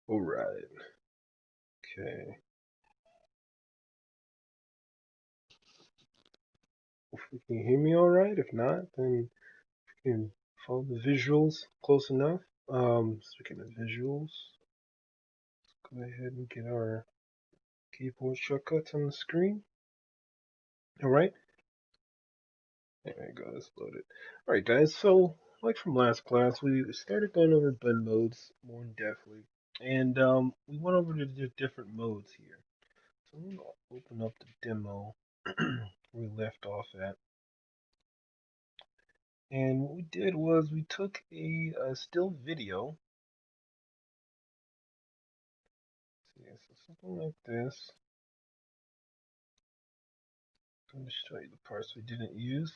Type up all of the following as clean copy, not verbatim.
All right. Okay. Hopefully you can hear me all right. If not, then you can follow the visuals close enough. Speaking of visuals, go ahead and get our keyboard shortcuts on the screen. All right. There we go. Let's load it. All right, guys. So, like from last class, we started going over blend modes more in depthly, and we went over the different modes here. So I'm gonna open up the demo where we left off at. And what we did was we took a still video. So something like this. I'm going to show you the parts we didn't use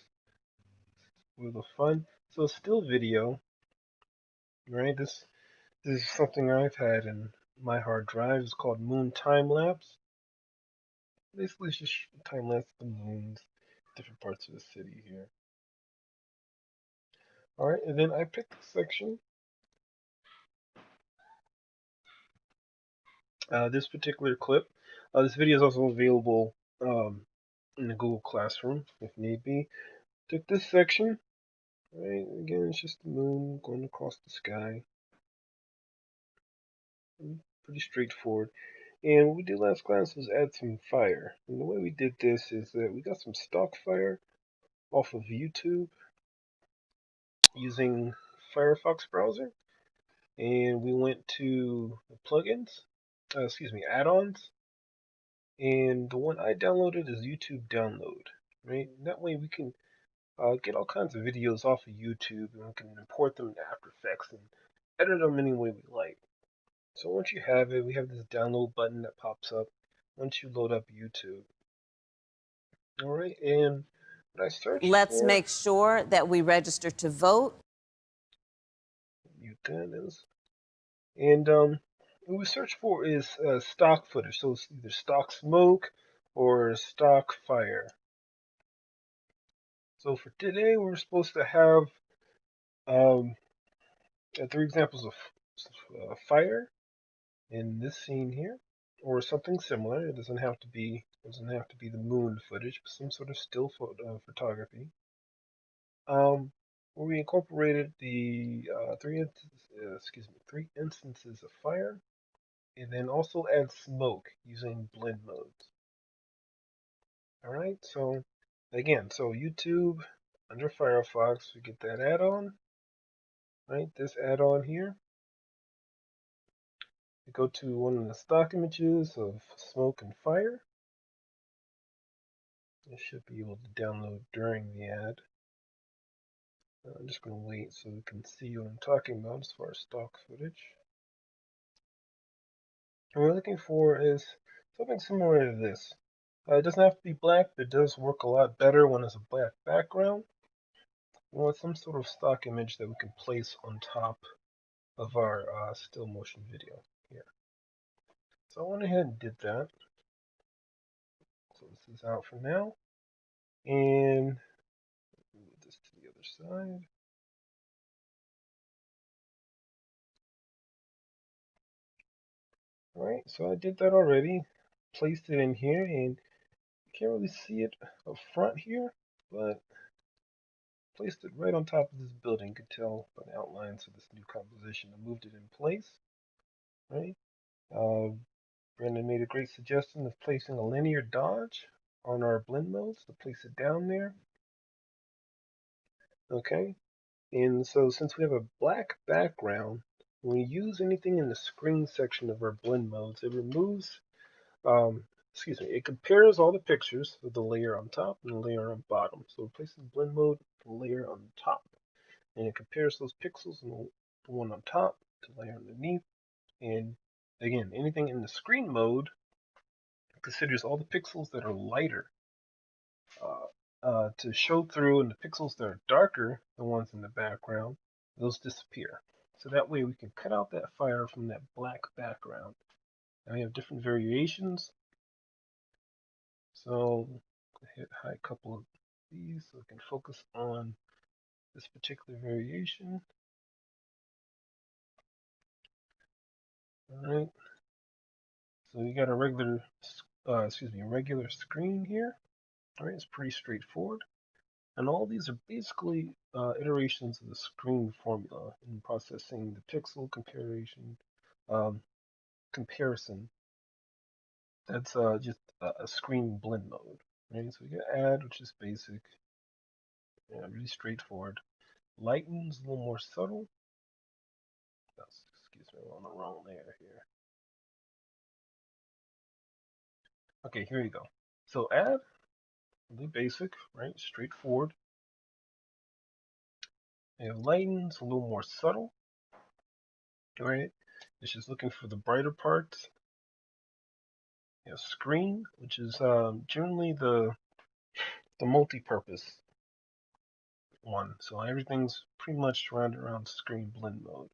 for the fun. So still video, right? This is something I've had in my hard drive. It's called Moon Time Lapse. Basically, it's just time lapse of the moons, different parts of the city here. All right, and then I picked a section. This particular clip. This video is also available in the Google Classroom if need be. Took this section, right? Again, it's just the moon going across the sky. Pretty straightforward. And what we did last class was add some fire. And the way we did this is that we got some stock fire off of YouTube using Firefox browser. And we went to the plugins, add-ons. And the one I downloaded is YouTube Download, right? And that way we can get all kinds of videos off of YouTube and we can import them into After Effects and edit them any way we like. So once you have it, we have this download button that pops up once you load up YouTube. All right, and what I searched Let's for, make sure that we register to vote. mute that is, and what we search for is stock footage. So it's either stock smoke or stock fire. So for today, we're supposed to have um, 3 examples of fire in this scene here, or something similar. It doesn't have to be the moon footage, but some sort of still photography. Where we incorporated the three instances of fire, and then also add smoke using blend modes. All right, so again, so YouTube under Firefox, we get that add-on, right? This add-on here. We go to one of the stock images of smoke and fire. I should be able to download during the ad. I'm just going to wait so we can see what I'm talking about as far as stock footage. What we're looking for is something similar to this. It doesn't have to be black, but it does work a lot better when it's a black background. We want some sort of stock image that we can place on top of our still motion video here. So I went ahead and did that. So this is out for now. And move this to the other side. Alright, so I did that already. Placed it in here, and you can't really see it up front here, but placed it right on top of this building. You could tell by the outlines of this new composition. I moved it in place, right? Brendan made a great suggestion of placing a linear dodge on our blend modes to place it down there. Okay, and so since we have a black background, when we use anything in the screen section of our blend modes, it removes, it compares all the pictures of the layer on top and the layer on bottom. So we're placing blend mode the layer on the top, and it compares those pixels and the one on top to the layer underneath. And again, anything in the screen mode considers all the pixels that are lighter to show through, and the pixels that are darker, the ones in the background, those disappear. So that way we can cut out that fire from that black background. And we have different variations. So hit hide a couple of these so we can focus on this particular variation. All right. So we got a regular screen here. All right, it's pretty straightforward. And all these are basically iterations of the screen formula in processing the pixel um, comparison. That's just a screen blend mode, right? So we get add, which is basic, really straightforward. Lighten is a little more subtle. Excuse me, we're on the wrong layer here. Okay, here you go. So add, really basic, right? Straightforward. And lighten is a little more subtle, right? It's just looking for the brighter parts. Screen, which is generally the multi-purpose one. So everything's pretty much surrounded around screen blend mode.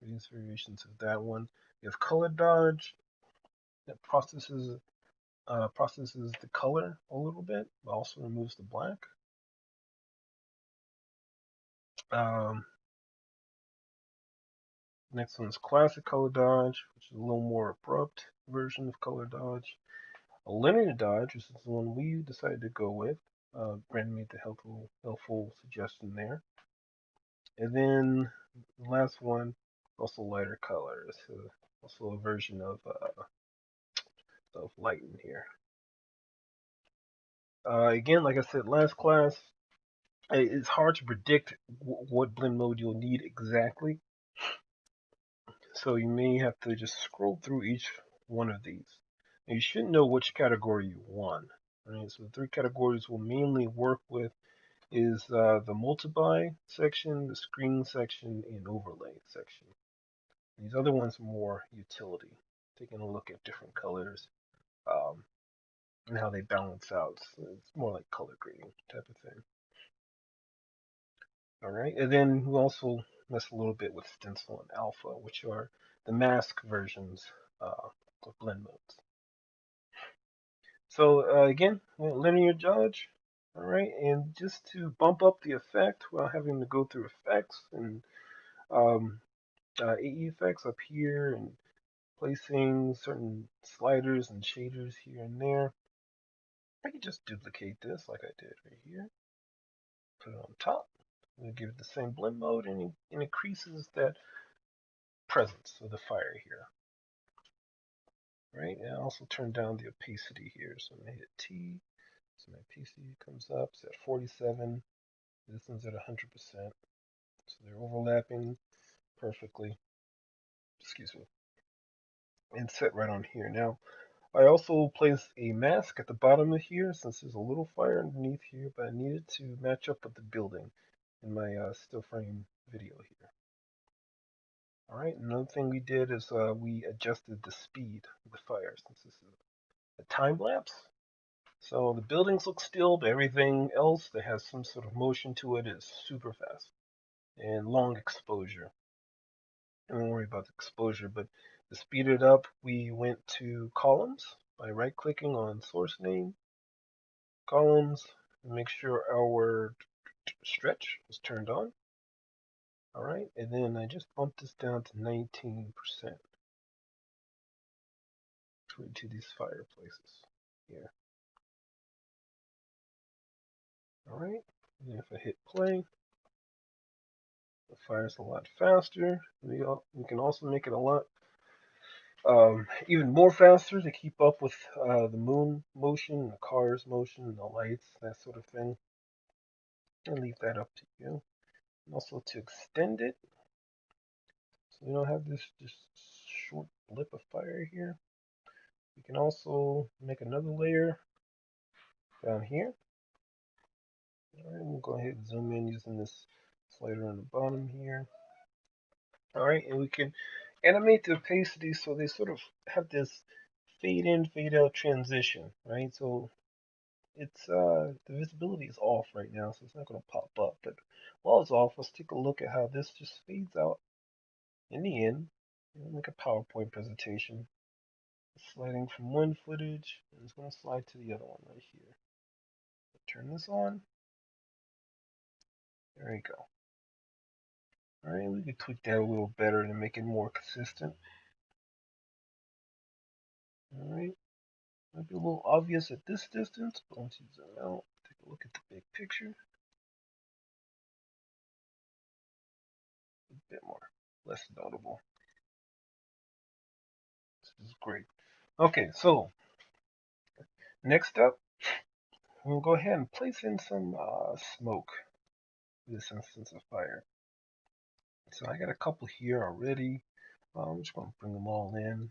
These variations of that one. You have color dodge that processes the color a little bit, but also removes the black. Um, Next one is classic color dodge, which is a little more abrupt version of color dodge. A linear dodge, which is the one we decided to go with. Brandon made the helpful suggestion there. And then the last one, also lighter colors, also a version of lighten here. Again, like I said last class, it's hard to predict what blend mode you'll need exactly. So you may have to just scroll through each one of these. Now you should know which category you want. Right? So the three categories we'll mainly work with is the multiply section, the screen section, and overlay section. These other ones are more utility, taking a look at different colors um, and how they balance out. So it's more like color grading type of thing. All right, and then we also mess a little bit with stencil and alpha, which are the mask versions of blend modes. So again, linear dodge. All right, and just to bump up the effect without having to go through effects and um, AE effects up here and placing certain sliders and shaders here and there. I can just duplicate this like I did right here. Put it on top. I'm going to give it the same blend mode and it increases that presence of the fire here. Right, and I also turn down the opacity here. So I'm going to hit T. So my opacity comes up. It's at 47. This one's at 100%. So they're overlapping perfectly. Excuse me. And set right on here. Now, I also placed a mask at the bottom of here since there's a little fire underneath here, but I needed to match up with the building in my still frame video here. All right, another thing we did is we adjusted the speed of the fire since this is a time lapse. So the buildings look still, but everything else that has some sort of motion to it is super fast and long exposure. Don't worry about the exposure, but to speed it up, we went to columns by right-clicking on source name, columns, and make sure our stretch is turned on. All right, and then I just bumped this down to 19% to these fireplaces here. All right, and if I hit play, the fire's a lot faster. We can also make it a lot even more faster to keep up with the moon motion, the car's motion, the lights, that sort of thing. I'll leave that up to you. And also to extend it, so we don't have this just short blip of fire here. We can also make another layer down here. All right, we'll go ahead and zoom in using this slider on the bottom here. All right, and we can animate the opacity so they sort of have this fade in, fade out transition, right? So it's the visibility is off right now, so it's not going to pop up. But while it's off, let's take a look at how this just fades out in the end. Make a PowerPoint presentation. It's sliding from one footage, and it's going to slide to the other one right here. Turn this on. There you go. All right, we can tweak that a little better to make it more consistent. Might be a little obvious at this distance, but once you zoom out, take a look at the big picture. A bit more, less notable. This is great. Okay, so next up, we'll go ahead and place in some smoke for this instance of fire. So I got a couple here already. I'm just going to bring them all in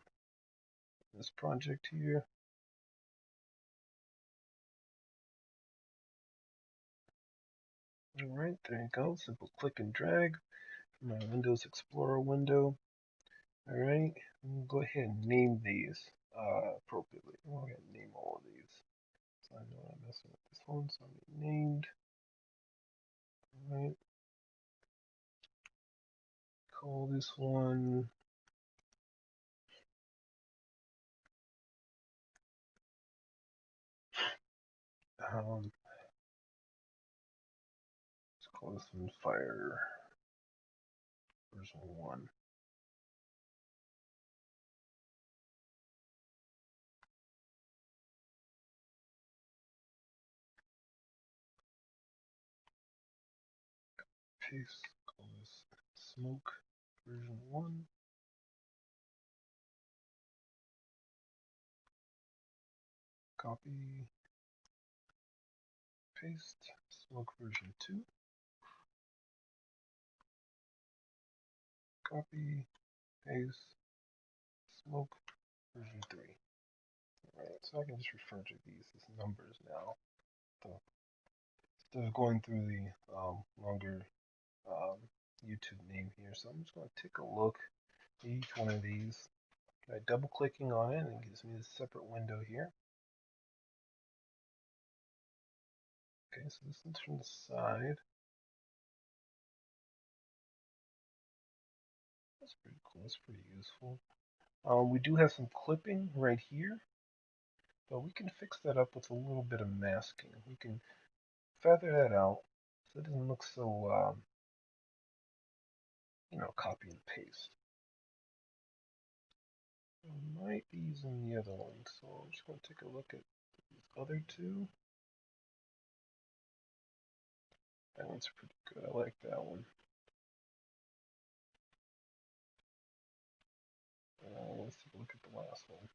this project here. All right, there you go. Simple click and drag from my Windows Explorer window. All right, we'll go ahead and name these appropriately. We'll go ahead and name all of these. So I know I'm messing with this one, so I'm named. All right, call this one. Let's call this one Fire version 1. Paste. Call this Smoke version 1. Copy. Paste. Smoke version 2. Copy. Paste. Smoke version 3. Alright, so I can just refer to these as numbers now. So instead of going through the longer YouTube name here, so I'm just going to take a look at each one of these. By double clicking on it, it gives me a separate window here. Okay, so this one's from the side. That's pretty cool. That's pretty useful. We do have some clipping right here, but we can fix that up with a little bit of masking. We can feather that out so it doesn't look so, copy and paste. I might be using the other one, so I'm just going to take a look at these other two. That one's pretty good. I like that one. Let's take a look at the last one.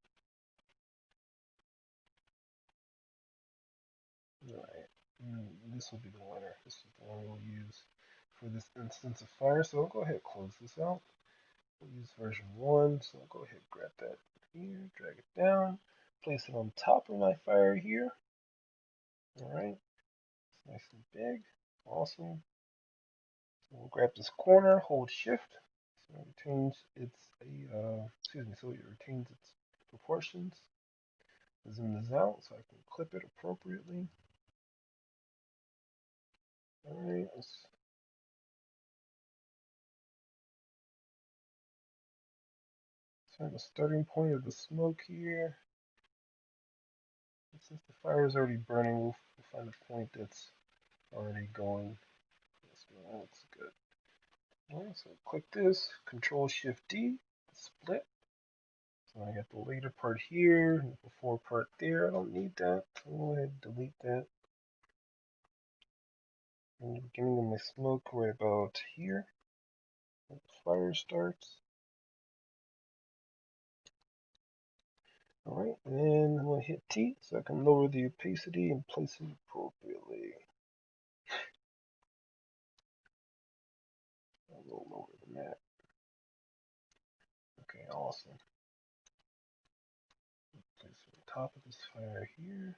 Alright, this will be the winner. This is the one we'll use for this instance of fire. So I'll go ahead and close this out. We'll use version 1. So I'll go ahead and grab that here, drag it down, place it on top of my fire here. Alright, it's nice and big. Awesome. So we'll grab this corner, hold shift. So it retains its so it retains its proportions. Zoom this out so I can clip it appropriately. Alright, let's find the starting point of the smoke here. And since the fire is already burning, we'll find a point that's already going. This one looks good. Alright, so click this, Control Shift D, split. So I got the later part here, and the before part there. I don't need that. So I'll go ahead and delete that. And the beginning of my smoke right about here. When the fire starts. Alright, and then I'm going to hit T so I can lower the opacity and place it appropriately. A little lower than that. Okay, awesome. Place it on top of this fire here.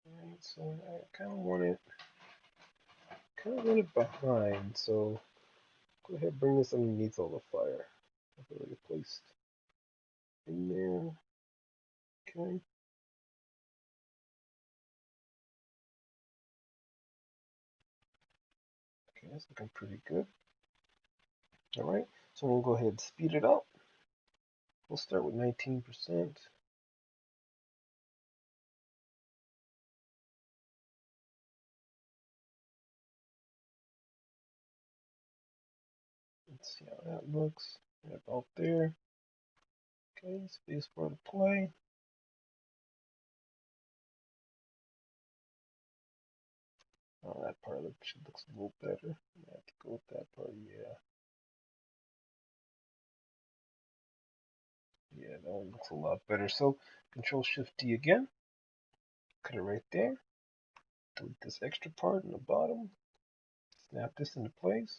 Alright, so I kind of want it behind, so go ahead and bring this underneath all the fire. I've already placed in there. Okay. Okay, that's looking pretty good. Alright, so we'll go ahead and speed it up. We'll start with 19%. Let's see how that looks. Right about there. Okay, spacebar to play. Oh, that part looks a little better. I have to go with that part, yeah. Yeah, that one looks a lot better. So, Control Shift D again. Cut it right there. Delete this extra part in the bottom. Snap this into place.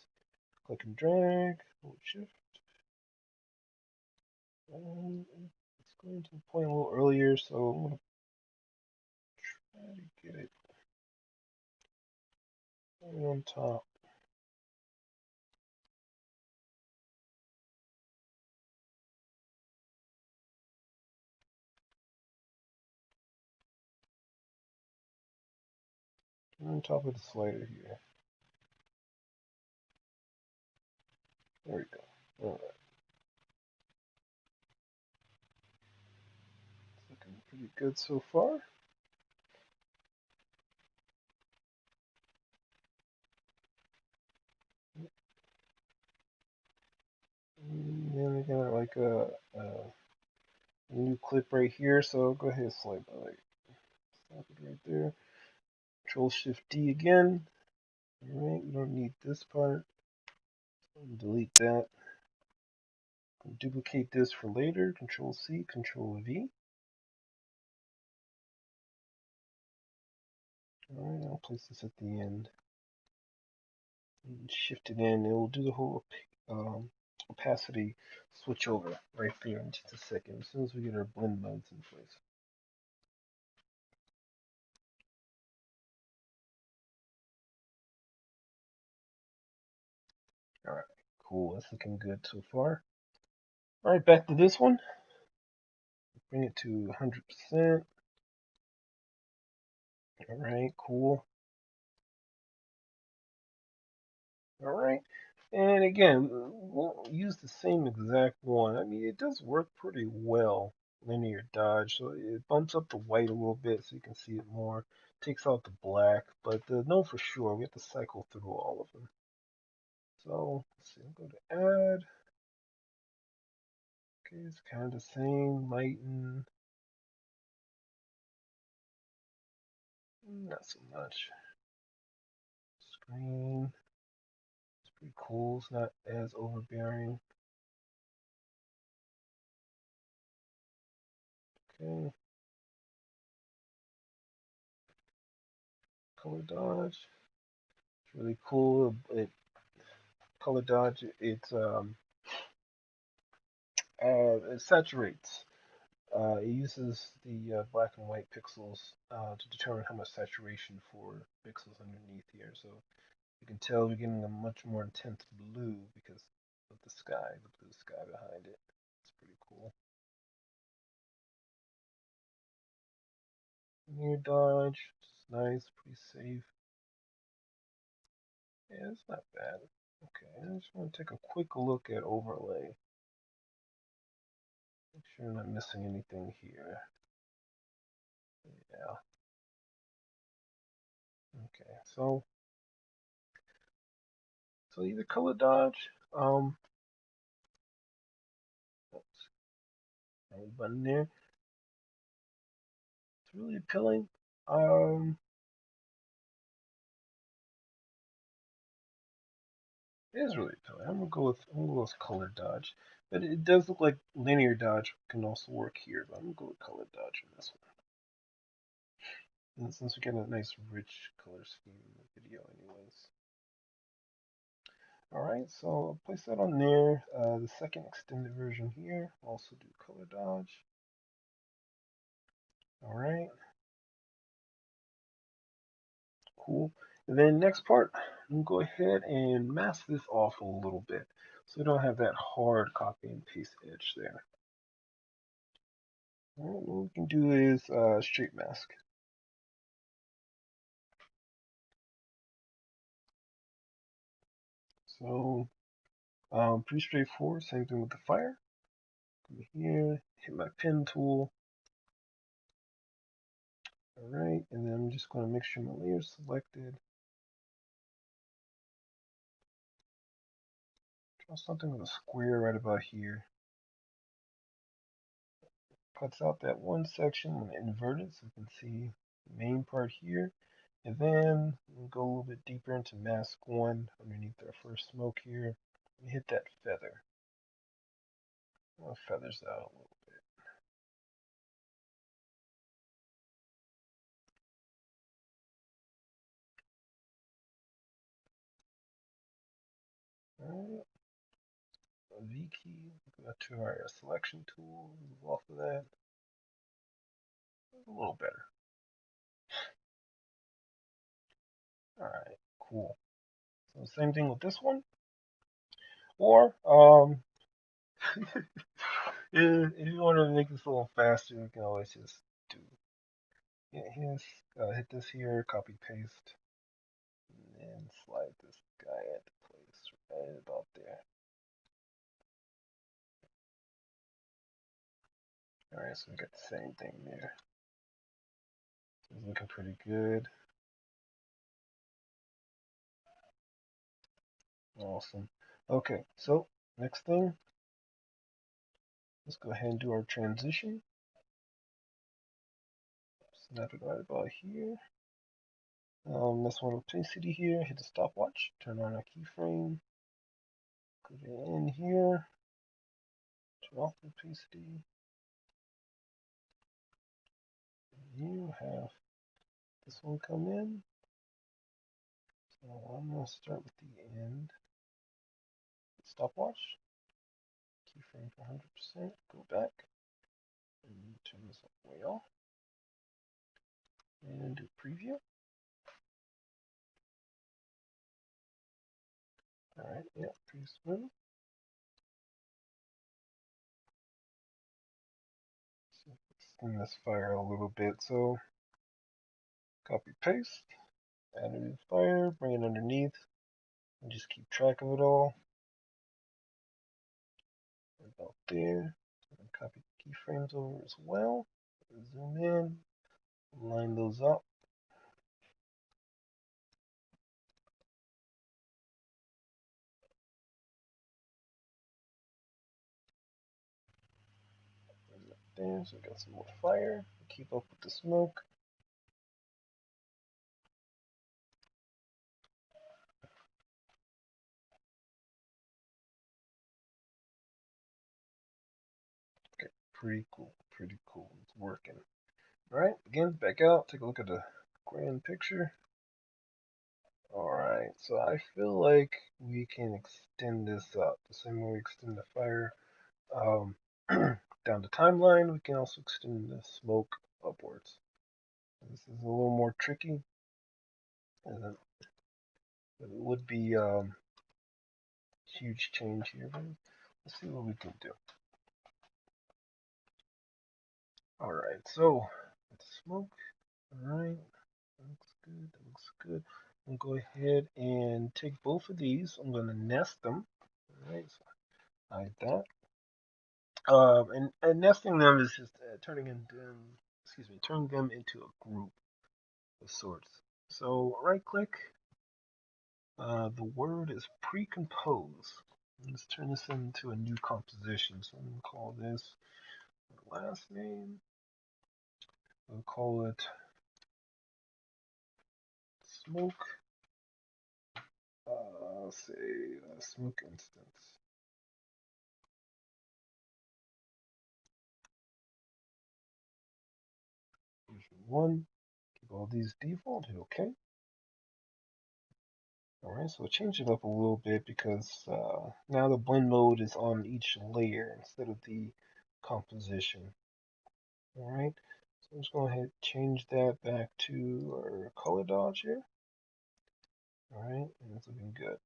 Click and drag. Hold Shift. And it's going to the point a little earlier, so I'm going to try to get it right on top. On top of the slider here. There we go. Alright. It's looking pretty good so far. And then we got like a new clip right here, so go ahead and slide by. Slap it right there. Control Shift D again. Alright, we don't need this part. Delete that. Duplicate this for later. Control C, Control V. Alright, I'll place this at the end. And shift it in. It will do the whole opacity switch over right there in just a second, as soon as we get our blend modes in place. Alright, cool. That's looking good so far. Alright, back to this one. Bring it to 100%. Alright, cool. Alright. And again, we'll use the same exact one. I mean, it does work pretty well, linear dodge. So it bumps up the white a little bit so you can see it more. Takes out the black, but know for sure we have to cycle through all of them. So, let's see, I'll go to add. Okay, it's kind of the same, lighten. Not so much. Screen. It's pretty cool. It's not as overbearing. Okay. Color dodge. It's really cool. Color dodge. It saturates. It uses the black and white pixels to determine how much saturation for pixels underneath here. So you can tell we're getting a much more intense blue because of the blue sky behind it. It's pretty cool. Near dodge, it's nice, pretty safe. Yeah, it's not bad. Okay, I just want to take a quick look at overlay. Make sure I'm not missing anything here. Yeah. Okay, so either color dodge, oops, button there. It's really appealing. It is really appealing. I'm gonna go with color dodge, but it does look like linear dodge can also work here. But I'm gonna go with color dodge on this one. And since we get a nice rich color scheme in the video, anyways. All right, so I'll place that on there. The second extended version here, also do color dodge. All right, cool. And then next part, I'm gonna go ahead and mask this off a little bit, so we don't have that hard copy and paste edge there. All right, what we can do is straight mask. So pretty straightforward. Same thing with the fire. Come here, hit my pen tool. All right, and then I'm just going to make sure my layer is selected. Draw something with a square right about here. cuts out that one section. I'm going to invert it so you can see the main part here. And then we'll go a little bit deeper into mask 1 underneath our first smoke here. We hit that feather. Feathers out a little bit. Alright. V key, go to our selection tool, move off of that. A little better. Alright, cool. So same thing with this one. Or if you want to make this a little faster, you can always just do hit this here, copy paste, and then slide this guy into place right about there. Alright, so we got the same thing there. It's looking pretty good. Awesome. Okay, so next thing, let's go ahead and do our transition. Snap it right about here. This one opacity here, hit the stopwatch, turn on our keyframe, put it in here, turn off the opacity. You have this one come in. So I'm going to start with the end. Stopwatch, keyframe for 100%, go back, and turn this all the way off, and do preview. Alright, yeah, pretty smooth. So extend this fire a little bit. So copy paste, add a new fire, bring it underneath, and just keep track of it all. About there. And copy the keyframes over as well. Zoom in, line those up. There, so we got some more fire. Keep up with the smoke. Okay, pretty cool, pretty cool. It's working. Alright, again, back out, take a look at the grand picture. Alright, so I feel like we can extend this up. The same way we extend the fire down the timeline, we can also extend the smoke upwards. This is a little more tricky, and it would be huge change here, but let's see what we can do. Alright, so let's smoke. Alright, that looks good, that looks good. I'm going to go ahead and take both of these. I'm going to nest them. Alright, so hide that. And nesting them is just turning them into a group of sorts. So right click, the word is pre-compose. Let's turn this into a new composition. So I'm going to call this last name. We'll call it smoke. Say smoke instance. Version 1. Keep all these default. Hit OK. Alright, so we'll change it up a little bit because now the blend mode is on each layer instead of the composition. Alright, so I'm just going to go ahead and change that back to our color dodge here. Alright, and it's looking good.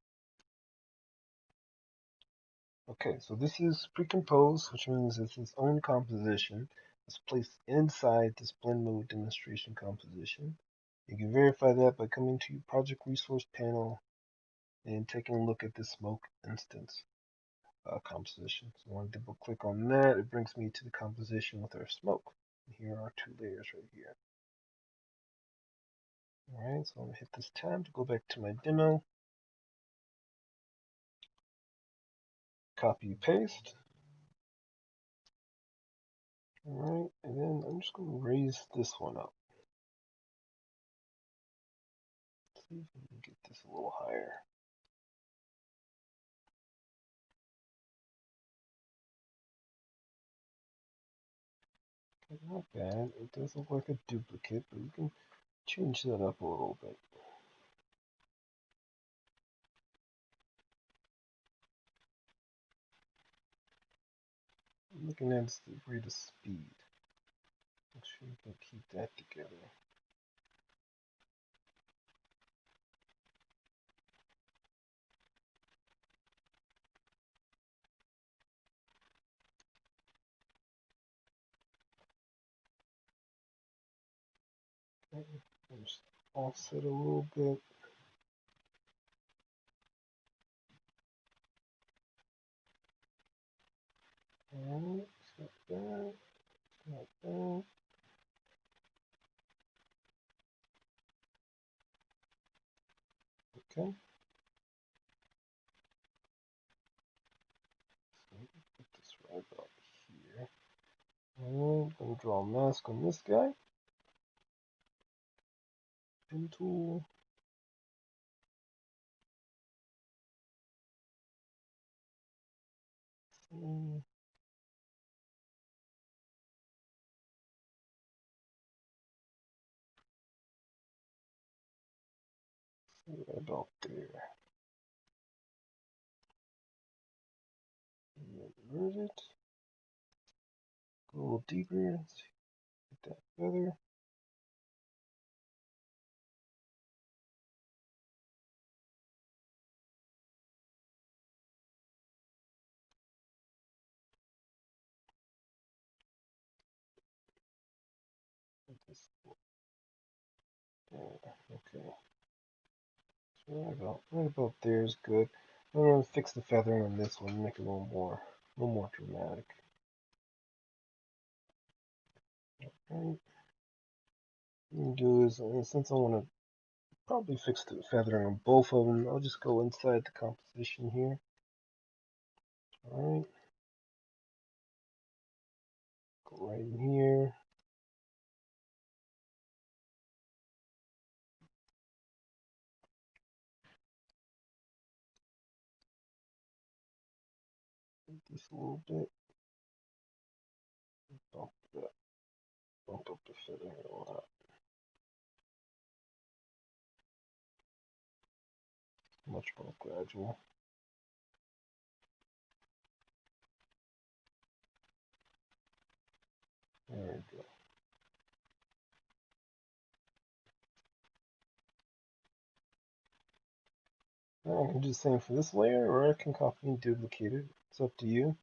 Okay, so this is pre-composed, which means it's its own composition. It's placed inside this blend mode demonstration composition. You can verify that by coming to your project resource panel and taking a look at the smoke instance composition. So I want to double click on that. It brings me to the composition with our smoke. And here are 2 layers right here. Alright, so I'm going to hit this tab to go back to my demo. Copy paste. Alright, and then I'm just going to raise this one up. Let's see if we can get this a little higher. Okay, not bad. It does look like a duplicate, but we can change that up a little bit. I'm looking at the rate of speed. Make sure you can keep that together. Okay, just offset a little bit. Alright, set that, set that. Okay. So put this right about here. Alright, gonna draw a mask on this guy. Pen tool. See. Right about there. Invert it. Go a little deeper. Get that feather. This there. Okay. So right about there is good. I'm gonna fix the feathering on this one, make it a little more dramatic. Right. What I'm gonna do is, since I want to probably fix the feathering on both of them, I'll just go inside the composition here. All right. Go right in here. This a little bit. Bump that. Bump up the feathering a lot. Much more gradual. There we go. Now I can do the same for this layer, or I can copy and duplicate it. It's up to you.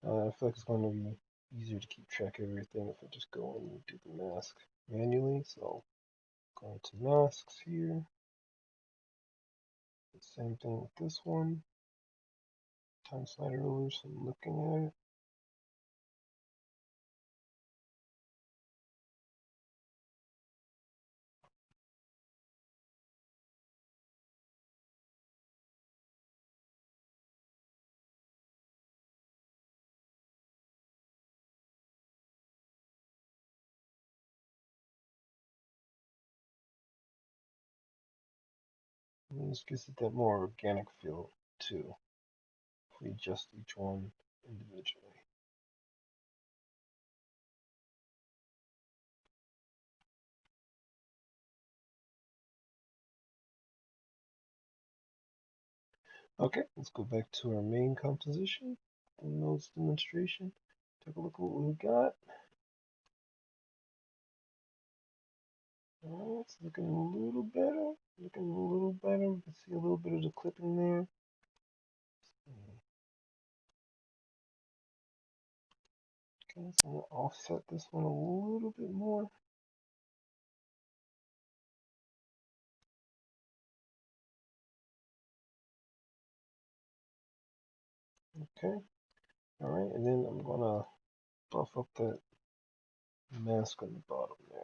I feel like it's going to be easier to keep track of everything if I just go and do the mask manually. So going to masks here. Same thing with this one. Time slider over, so I'm looking at it. And this gives it that more organic feel too, if we adjust each one individually. Okay, let's go back to our main composition. Blendmodes demonstration. Take a look at what we got. Alright, it's looking a little better. Looking a little better. We can see a little bit of the clipping there. Okay, so we'll offset this one a little bit more. Okay, alright, and then I'm gonna buff up that mask on the bottom there.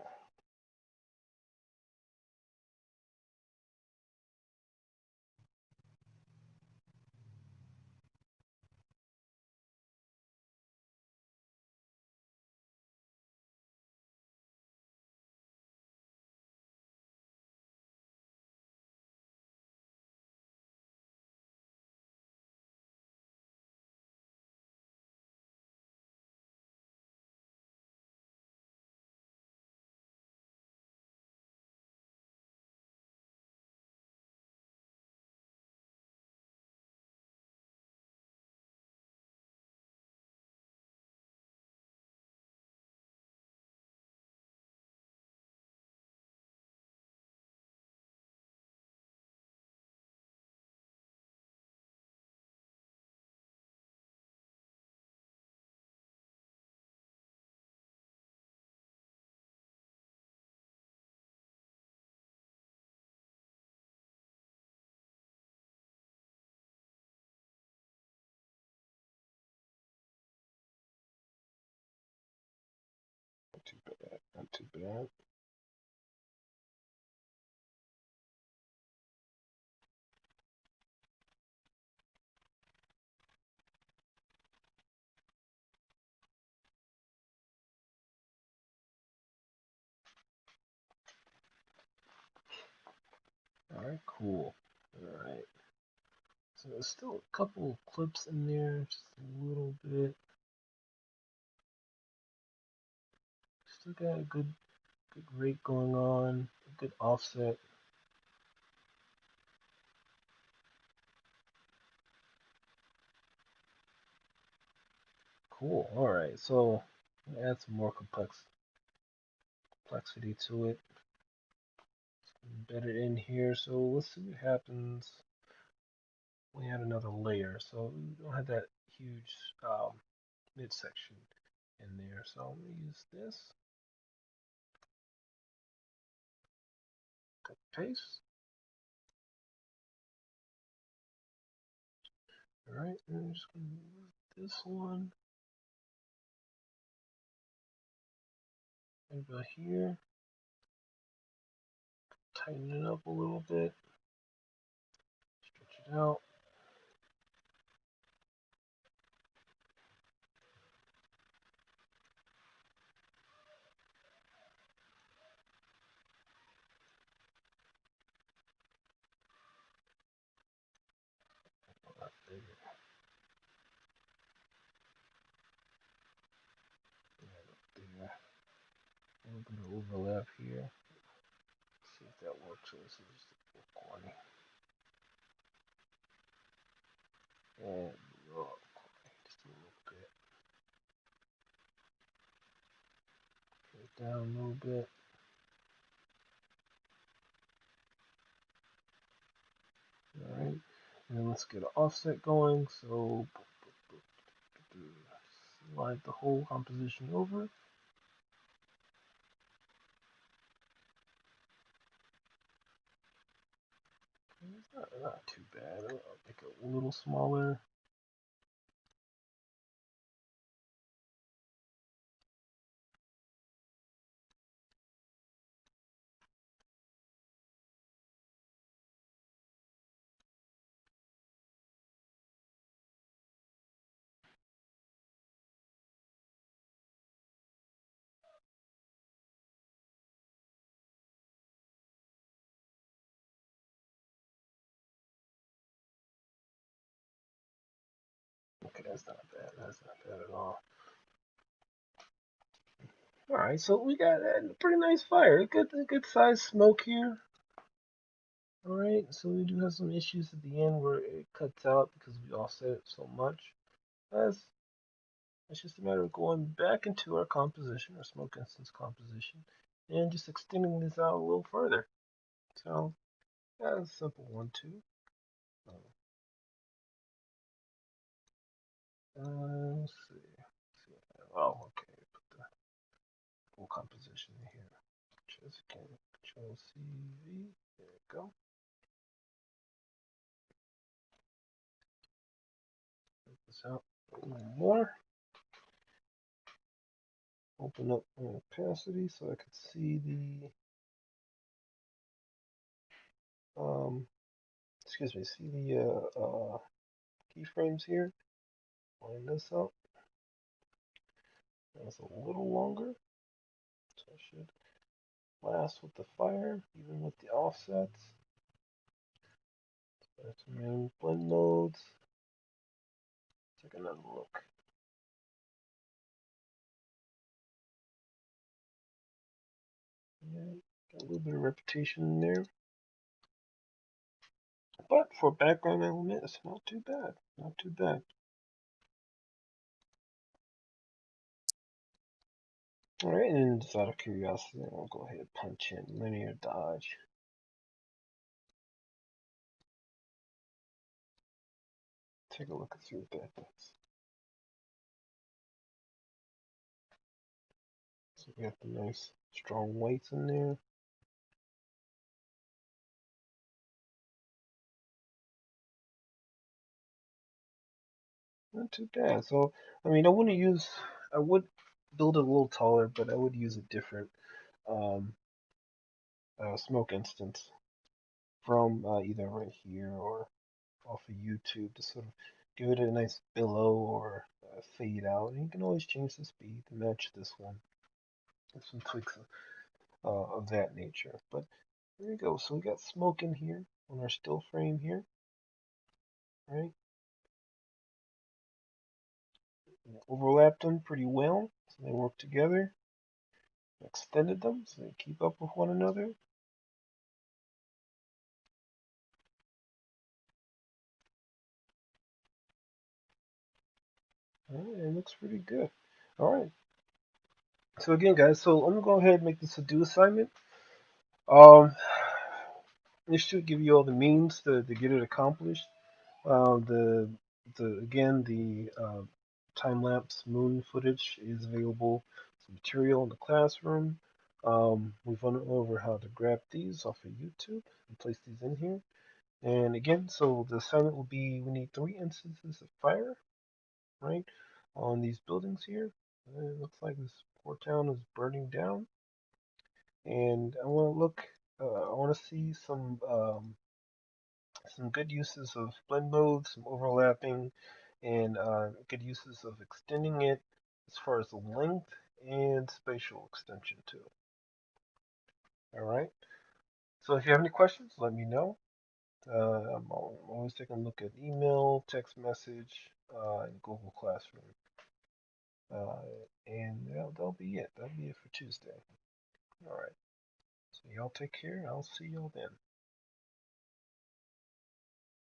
too bad. Not too bad. Alright, cool. Alright. So there's still a couple of clips in there, just a little bit. Still got a good rate going on, a good offset. Cool. Alright, so add some more complexity to it. Embed it in here. So let's see what happens when we add another layer. So we don't have that huge midsection in there. So I'm going to use this. Cut paste. Alright, and I'm just going to move this one right about here. Tighten it up a little bit. Stretch it out. There. A little bit of overlap here. See if that works. So this is just a little corny. And just a little bit. Get it down a little bit. Alright. And then let's get an offset going. So slide the whole composition over. It's not too bad. I'll make it a little smaller. Okay, that's not bad. That's not bad at all. Alright, so we got a pretty nice fire. A good size smoke here. Alright, so we do have some issues at the end where it cuts out because we offset it so much. It's just a matter of going back into our composition, our smoke instance composition, and just extending this out a little further. So that's a simple one too. Let's see. Oh, okay. Put the full composition in here. Just again, Control C V. There we go. Take this out a little more. Open up my opacity so I can see the see the keyframes here. Line this up. That's a little longer, so I should last with the fire, even with the offsets. That's my blend modes. Take another look. Yeah, got a little bit of repetition in there. But for background element, it's not too bad. Not too bad. Alright, and just out of curiosity, I'll go ahead and punch in linear dodge. Take a look and see what that does. So we got the nice strong whites in there. Not too bad. So I mean I would build it a little taller, but I would use a different um, smoke instance from either right here or off of YouTube to sort of give it a nice billow or fade out. And you can always change the speed to match this one. There's some tweaks of that nature. But there you go. So we got smoke in here on our still frame here, right? Overlapped them pretty well, so they work together. Extended them so they keep up with one another. All right, it looks pretty good. All right. So again, guys, so I'm gonna go ahead and make this a do assignment. Um, this should give you all the means to get it accomplished. Uh, the the time lapse moon footage is available as material in the classroom. We've went over how to grab these off of YouTube and place these in here. And again, so the assignment will be we need 3 instances of fire, right, on these buildings here. And it looks like this poor town is burning down. And I want to I want to see some good uses of blend mode, some overlapping, and good uses of extending it as far as the length and spatial extension too. All right. So if you have any questions, let me know. I'm always taking a look at email, text message, and Google Classroom. Uh, and that'll be it. That'll be it for Tuesday. All right. So y'all take care. I'll see y'all then.